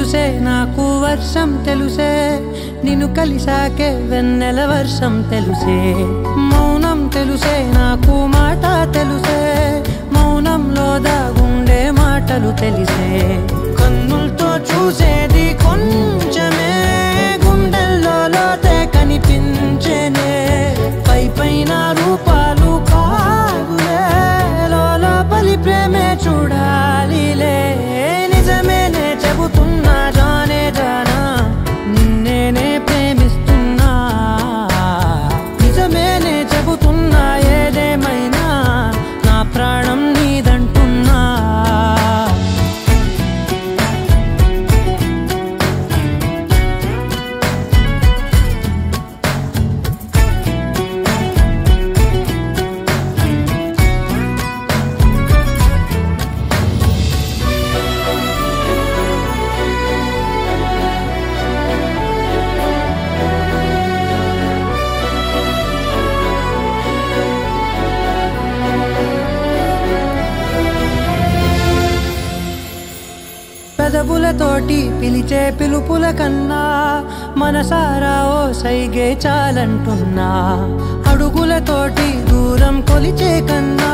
తెలుసే నాకు వర్షం తెలుసే నిన్ను కలిసాకే వెన్నెల వర్షం తెలుసే మౌనం తెలుసే నాకు మాట తెలుసే మౌనంలో దాగుండే మాటలు తెలిసే కన్నులతో చూసేది కొంచెమే గుండెల్లో లోతే కనిపించేనే పై పైన రూపాలు కాదులే లోపలి ప్రేమే చూడాలిలే నిజమేనే చెబుతున్నా జానే జానా నిన్నేనే ప్రేమిస్తున్నా నిజమేనే చెబుతున్నా ఏదేమైనా నా ప్రాణం నీదంటున్నా పెదవులతోటి పిలిచే పిలుపుల కన్నా మనసారా ఓ సైగే చాలంటున్నా అడుగులతోటి దూరం కొలిచే కన్నా